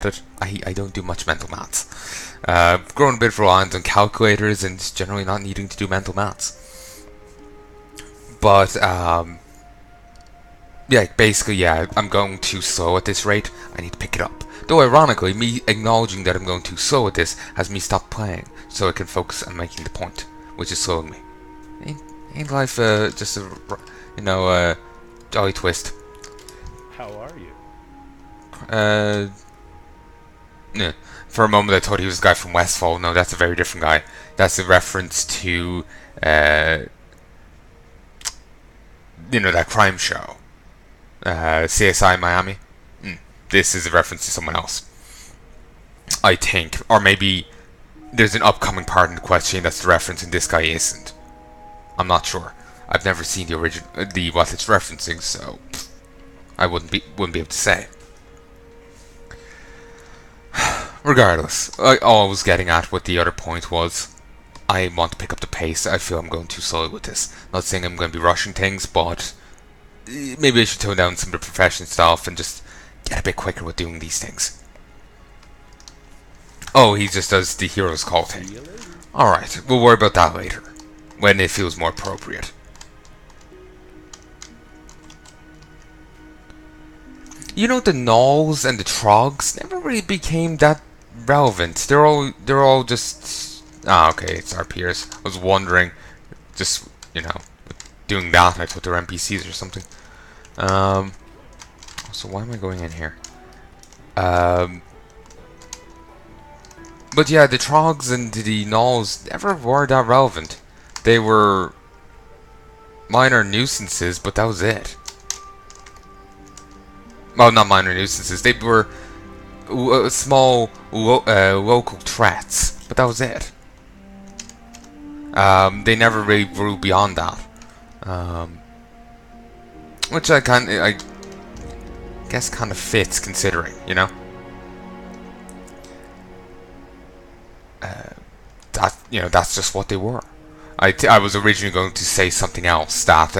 that I don't do much mental maths. Growing a bit reliant on calculators and generally not needing to do mental maths. But yeah, basically, yeah, I'm going too slow at this rate. I need to pick it up. Though ironically, me acknowledging that I'm going too slow at this has me stop playing, so I can focus on making the point, which is slowing me. Ain't life just a jolly twist? How are you? Uh, yeah. For a moment, I thought he was the guy from Westfall. No, that's a very different guy. That's a reference to that crime show, CSI Miami. This is a reference to someone else, I think, or maybe there's an upcoming part in the question that's the reference, and this guy isn't. I'm not sure. I've never seen the original, what it's referencing, so I wouldn't be able to say. Regardless, all I was getting at with the other point was, I want to pick up the pace. I feel I'm going too slow with this. Not saying I'm going to be rushing things, but maybe I should tone down some of the profession stuff and just get a bit quicker with doing these things. Oh, he just does the hero's call thing. Alright, we'll worry about that later, when it feels more appropriate. You know, the Gnolls and the Trogs never really became that relevant. They're all just okay, it's our peers. I was wondering, just doing that. I thought they were NPCs or something. So why am I going in here? But yeah, the Trogs and the Gnolls never were that relevant. They were minor nuisances, but that was it. Well, not minor nuisances. They were small local threats, but that was it. They never really grew beyond that, which I guess kind of fits, considering, that's just what they were. I was originally going to say something else that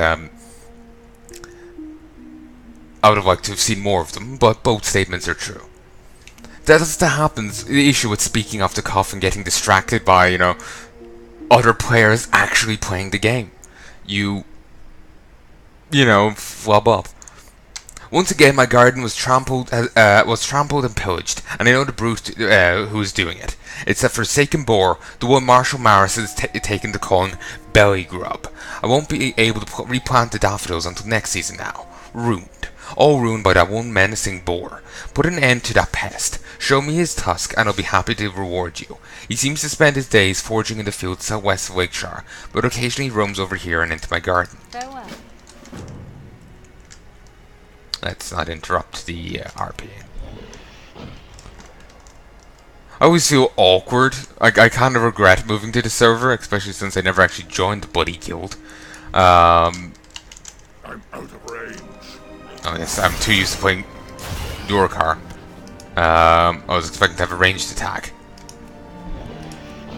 I would have liked to have seen more of them, but both statements are true. That's what happens. The issue with speaking off the cuff and getting distracted by, other players actually playing the game. You flub up. Once again, my garden was trampled and pillaged, and I know the brute who is doing it. It's a forsaken boar, the one Marshal Maris has taken to calling Belly Grub. I won't be able to replant the daffodils until next season now. Ruined. All ruined by that one menacing boar. Put an end to that pest. Show me his tusk, and I'll be happy to reward you. He seems to spend his days foraging in the fields southwest of Lakeshire, but occasionally roams over here and into my garden. Farewell. Let's not interrupt the RP. I always feel awkward. I kind of regret moving to the server, especially since I never actually joined the Buddy Guild. I'm out of range. Oh yes, I'm too used to playing Durkar. I was expecting to have a ranged attack.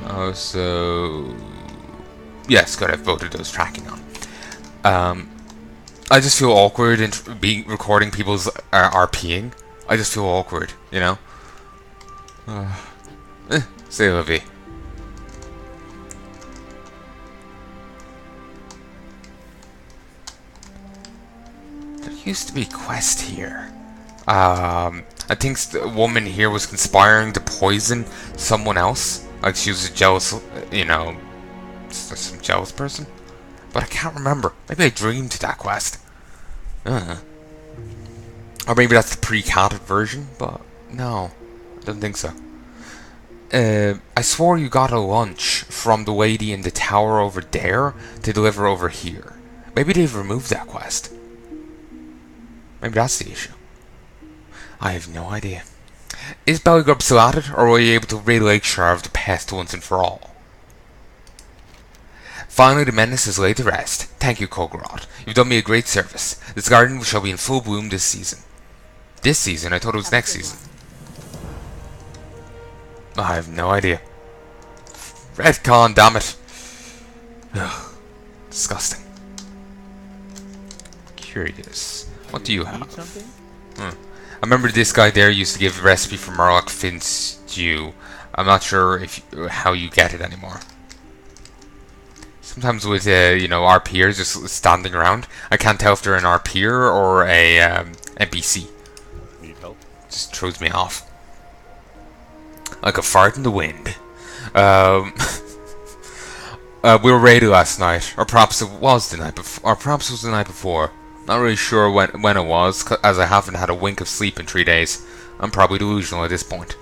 Oh, so yes, good. I've voted those tracking on. I just feel awkward in recording people's RPing. I just feel awkward, C'est la vie. There used to be a quest here. I think the woman here was conspiring to poison someone else. Like she was a jealous, some jealous person. But I can't remember. Maybe I dreamed that quest. Or maybe that's the pre-catted version, but no, I don't think so. I swore you got a lunch from the lady in the tower over there to deliver over here. Maybe they've removed that quest. Maybe that's the issue. I have no idea. Is Bellygrub still at it, or were you able to rid Lakeshire of the pest once and for all? Finally, the menace is laid to rest. Thank you, Kulgoroth. You've done me a great service. This garden shall be in full bloom this season. This season? I thought it was next season. I have no idea. Redcon, damn it. Ugh, disgusting. Curious. What do you have? Need something? I remember this guy there used to give a recipe for Murloc fin stew. I'm not sure if how you get it anymore. Sometimes with you know, RPers just standing around, I can't tell if they're an RPer or a NPC. Need help? Just throws me off. Like a fart in the wind. We were raided last night, or perhaps it was the night before, or perhaps it was the night before. Not really sure when it was, as I haven't had a wink of sleep in 3 days. I'm probably delusional at this point.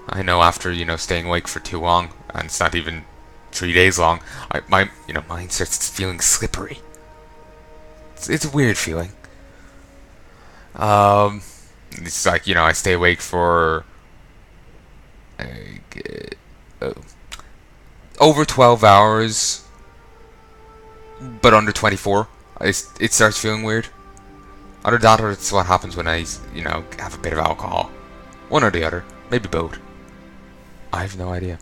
I know after, you know, staying awake for too long, and it's not even 3 days long, my mind starts feeling slippery. It's a weird feeling. It's like, you know, I stay awake for over 12 hours, but under 24. It starts feeling weird. Either that, or it's what happens when I, you know, have a bit of alcohol. One or the other, maybe both. I have no idea.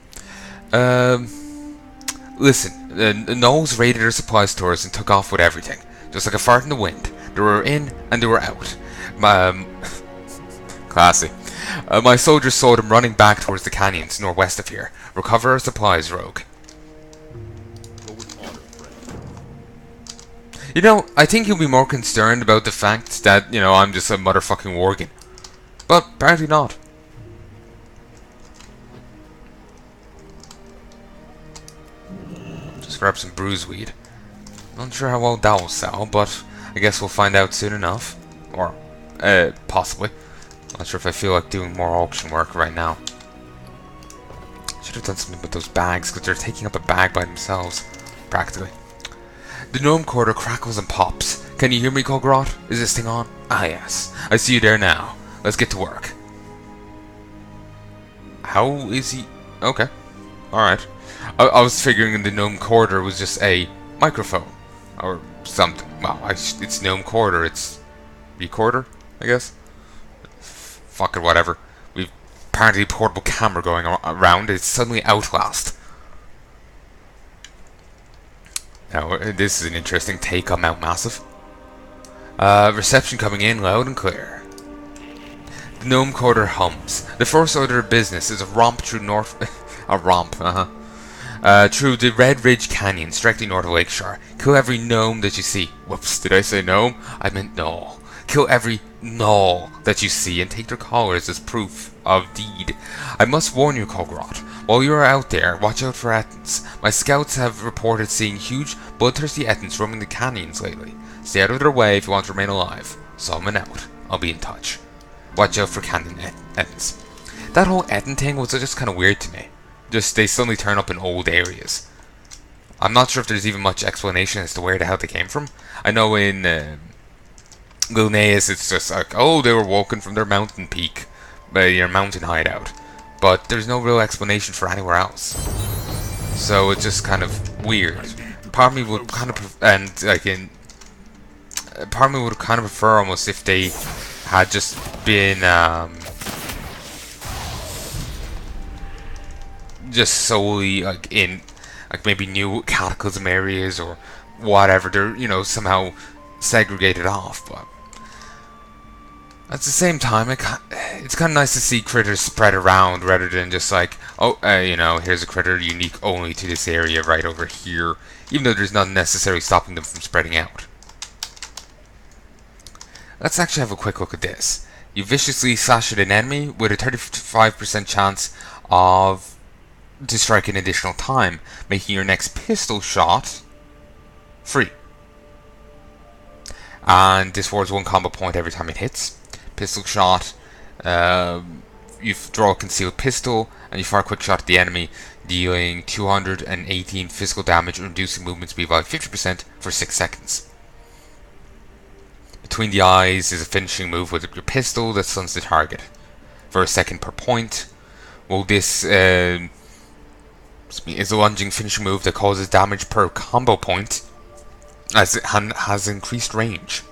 Listen, the Gnolls raided our supply stores and took off with everything, just like a fart in the wind. They were in and they were out. Classy. My soldiers saw them running back towards the canyons northwest of here. Recover our supplies, rogue. You know, I think he'll be more concerned about the fact that, you know, I'm just a motherfucking worgen. But apparently not. Just grab some bruiseweed. Not sure how well that will sell, but I guess we'll find out soon enough. Or, possibly. Not sure if I feel like doing more auction work right now. Should have done something with those bags, because they're taking up a bag by themselves. Practically. The gnome quarter crackles and pops. Can you hear me, Kulgoroth? Is this thing on? Ah, yes. I see you there now. Let's get to work. How is he? Okay. Alright. I was figuring the gnome quarter was just a microphone. Or something. Well, it's gnome quarter. It's recorder, I guess. Fuck it, whatever. We've apparently a portable camera going around. It's suddenly Outlast. Now, this is an interesting take on Mount Massive. Reception coming in loud and clear. The gnome quarter hums. The first order of business is a romp through through the Red Ridge Canyon, directly north of Lakeshore. Kill every gnome that you see. Whoops, did I say gnome? I meant gnoll. Kill every gnoll that you see and take their collars as proof of deed. I must warn you, Kulgoroth. While you are out there, watch out for Ettins. My scouts have reported seeing huge, bloodthirsty Ettins roaming the canyons lately. Stay out of their way if you want to remain alive. Solomon out. I'll be in touch. Watch out for canyon Ettins. That whole Ettin thing was just kind of weird to me. Just, they suddenly turn up in old areas. I'm not sure if there's even much explanation as to where the hell they came from. I know in Gilneas it's just like, oh, they were walking from their mountain peak. Your mountain hideout. But there's no real explanation for anywhere else. So it's just kind of weird. Part of me would kind of part of me would kind of prefer almost if they had just been just solely like in like maybe new cataclysm areas or whatever. They're, you know, somehow segregated off, but at the same time, it's kind of nice to see critters spread around rather than just like, oh, you know, here's a critter unique only to this area right over here, even though there's nothing necessarily stopping them from spreading out. Let's actually have a quick look at this. You viciously slash at an enemy with a 35% chance of to strike an additional time, making your next pistol shot free. And this awards 1 combo point every time it hits. Pistol shot, you draw a concealed pistol and you fire a quick shot at the enemy, dealing 218 physical damage and reducing movement speed by 50% for 6 seconds. Between the eyes is a finishing move with your pistol that stuns the target for a second per point. Well, this is a lunging finishing move that causes damage per combo point as it has increased range.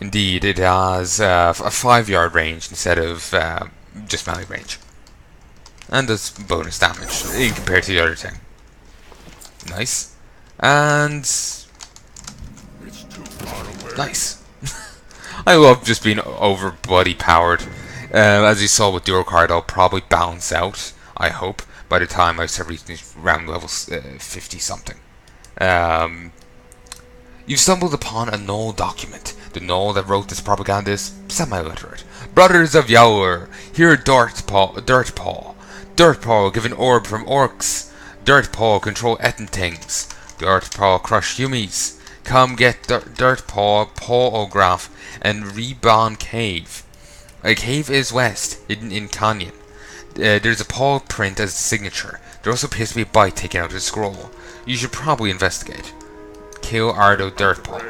Indeed, it has a 5-yard range instead of just melee range. And does bonus damage in compared to the other thing. Nice. And nice. I love just being over bloody powered. As you saw with Durocard, I'll probably balance out, I hope, by the time I start reaching around level 50 something. You've stumbled upon a Gnoll document. The Gnoll that wrote this propaganda is semi-literate. Brothers of Yower, hear Dirtpaw. Dirtpaw give an orb from orcs. Dirtpaw control etten things. Dirtpaw crush humies. Come get Dirtpaw Paulograph and Reborn Cave. A cave is west, hidden in canyon. There's a paw print as a signature. There also appears to be a bite taken out of the scroll. You should probably investigate. Kill Ardo Dirtpaw.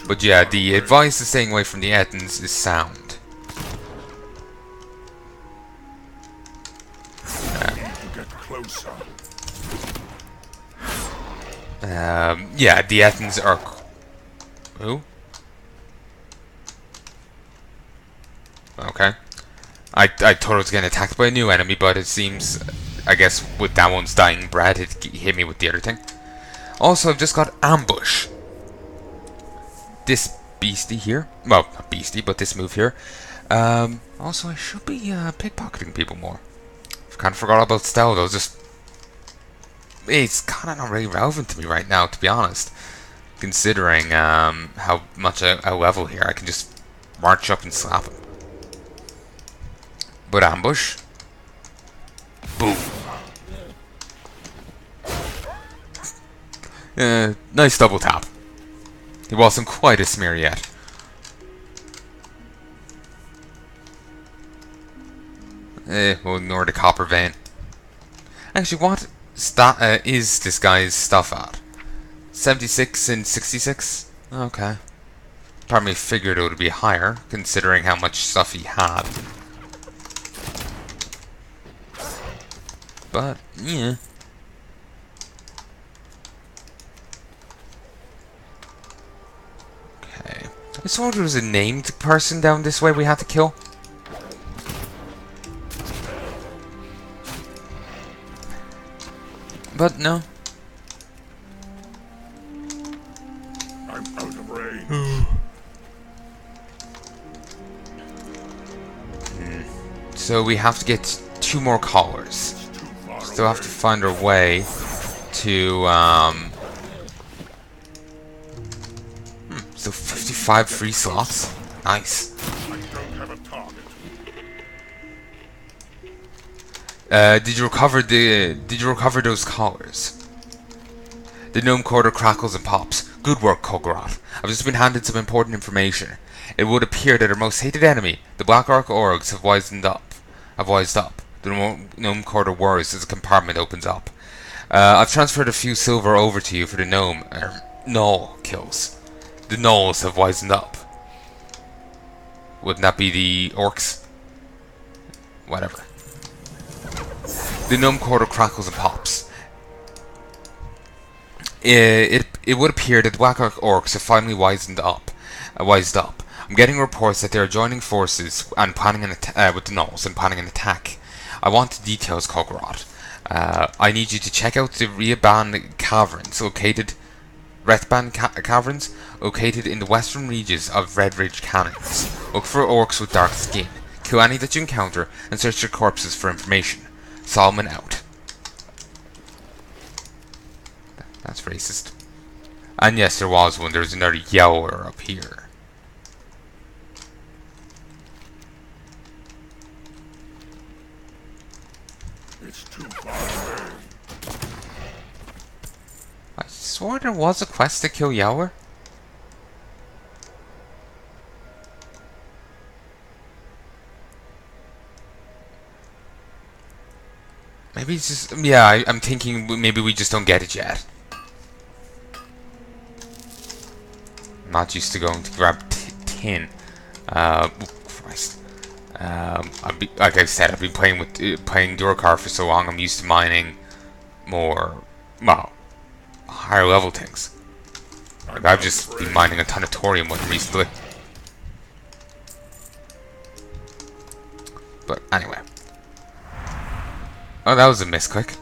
But yeah, the advice to staying away from the Ettins is sound. Yeah, the Ettins are... Who? Okay. I thought I was getting attacked by a new enemy, but it seems, I guess, with that one's dying breath, it hit me with the other thing. Also, I've just got Ambush. This beastie here. Well, not beastie, but this move here. Also, I should be pickpocketing people more. I've kind of forgot about stealth. I was just... It's kind of not really relevant to me right now, to be honest. Considering how much I level here, I can just march up and slap him. But ambush. Boom. Nice double tap. He wasn't quite a smear yet. We'll ignore the copper vein. Actually, what is this guy's stuff at? 76 and 66? Okay. Probably figured it would be higher, considering how much stuff he had. But, yeah. Okay. I saw there was a named person down this way we had to kill. But no. I'm out of range. So we have to get 2 more collars. Still have to find our way to so 55 free slots. Nice. I don't have a target. Did you recover those collars? The gnome quarter crackles and pops. Good work, Kulgoroth. I've just been handed some important information. It would appear that our most hated enemy, the Black Orc Orgs, have wised up. The gnome quarter worse as the compartment opens up. I've transferred a few silver over to you for the Gnoll kills. The Gnolls have wisened up. Wouldn't that be the orcs? Whatever. The gnome quarter crackles and pops. It would appear that the Black Orcs have finally wised up. I'm getting reports that they are joining forces and planning with the Gnolls and planning an attack. I want the details, Kulgoroth. I need you to check out the Retban Caverns located in the western reaches of Red Ridge Canyons. Look for orcs with dark skin. Kill any that you encounter and search their corpses for information. Solomon out. That's racist. And yes, there was one. There's another Yower up here. It's too far away. I swore there was a quest to kill Yower. Maybe it's just... Yeah, I'm thinking maybe we just don't get it yet. I'm not used to going to grab tin. Oh, Christ. Like I said, I've been playing Durocard for so long, I'm used to mining more, well, higher level things. Like I've just been mining a ton of thorium with recently. But anyway. Oh, that was a misclick.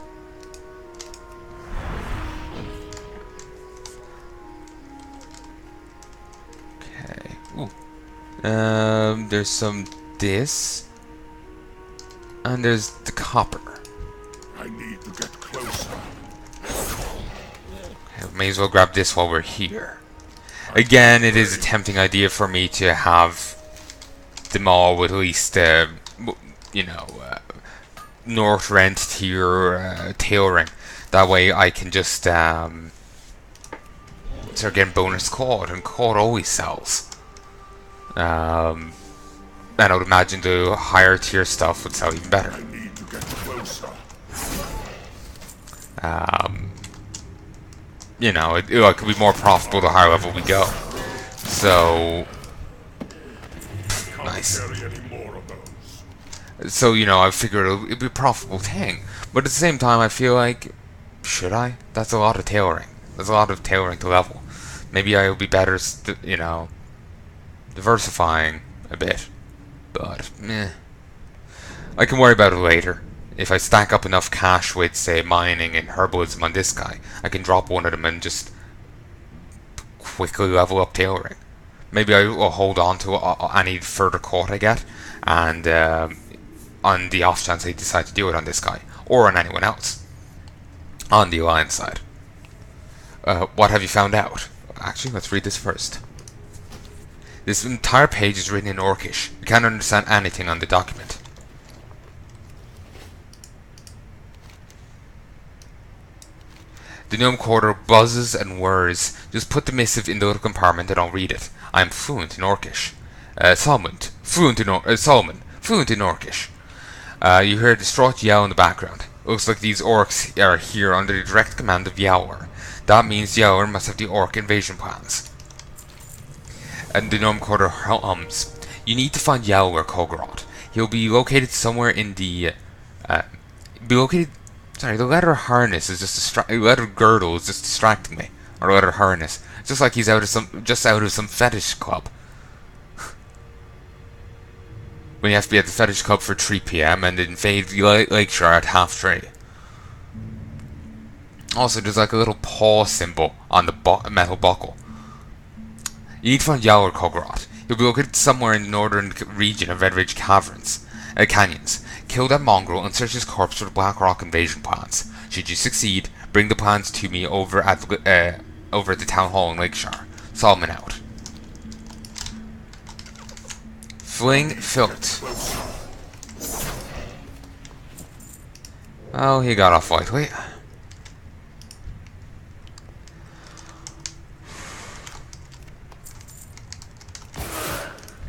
There's some this. And there's the copper. I need to get closer. May as well grab this while we're here. Again, it is a tempting idea for me to have them all with at least, North Rent tier tail ring. That way I can just start getting bonus code, and code always sells. And I would imagine the higher tier stuff would sell even better. I need to get closer. It could be more profitable the higher level we go. So, nice. Carry any more of those. So, I figured it'd be a profitable thing. But at the same time, I feel like, should I? That's a lot of tailoring. There's a lot of tailoring to level. Maybe I would be better, diversifying a bit. But, meh. I can worry about it later. If I stack up enough cash with, say, mining and herbalism on this guy, I can drop one of them and just quickly level up tailoring. Maybe I will hold on to any further caught I get, and on the off chance I decide to do it on this guy, or on anyone else. On the alliance side. What have you found out? Actually, let's read this first. This entire page is written in Orcish. I can't understand anything on the document. The gnome quarter buzzes and whirs. Just put the missive in the little compartment and I'll read it. I am fluent in Orcish. Solomon, fluent in Orcish. You hear a distraught yell in the background. Looks like these orcs are here under the direct command of Yower. That means Yower must have the orc invasion plans. And the gnome quarter hums. You need to find Yower Kulgoroth. He'll be located somewhere in the... Sorry, the letter harness is just letter girdle is just distracting me. Or letter harness. It's just like he's out of some fetish club. When you have to be at the fetish club for 3 PM and invade the lakeshore at 3:30. Also, there's like a little paw symbol on the metal buckle. You need to find Yower Kulgoroth. He'll be located somewhere in the northern region of Red Ridge Canyons. Kill that mongrel and search his corpse for the Black Rock invasion plans. Should you succeed, bring the plans to me over at the town hall in Lakeshore. Solomon out. Fling Phillip. Oh, he got off lightly.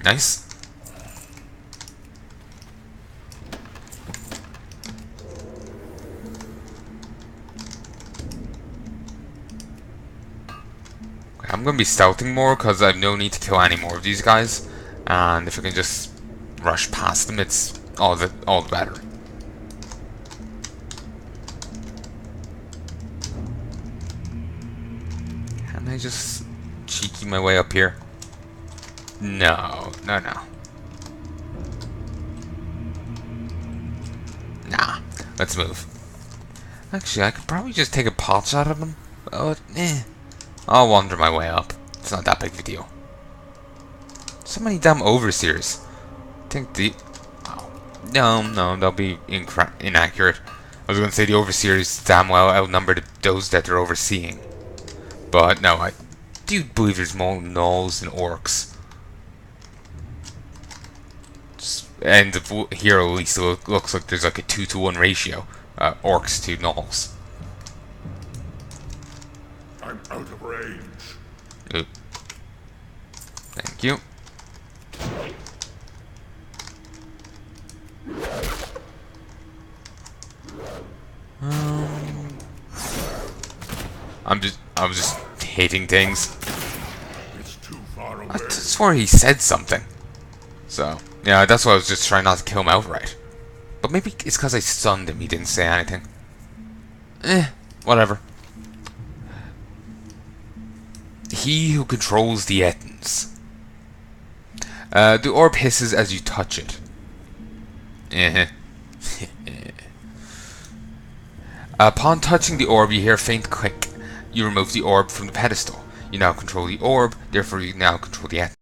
Nice. I'm going to be stealthing more because I have no need to kill any more of these guys, and if I can just rush past them, it's all the better. Can I just cheeky my way up here? No. Nah. Let's move. Actually, I could probably just take a pot shot at them, but I'll wander my way up. It's not that big of a deal. So many damn overseers. I think no, they'll be inaccurate. I was going to say the overseers damn well outnumber those that they're overseeing. But no, I do believe there's more gnolls and orcs. And here at least it looks like there's like a 2-to-1 ratio. Orcs to gnolls. I'm out of range. Oop. Thank you. I was just hitting things. It's too far away. I swore he said something. So, yeah, that's why I was just trying not to kill him outright. But maybe it's because I stunned him, he didn't say anything. Whatever. He who controls the Ettins. The orb hisses as you touch it. Upon touching the orb, you hear a faint click. You remove the orb from the pedestal. You now control the orb, therefore you now control the Ettins.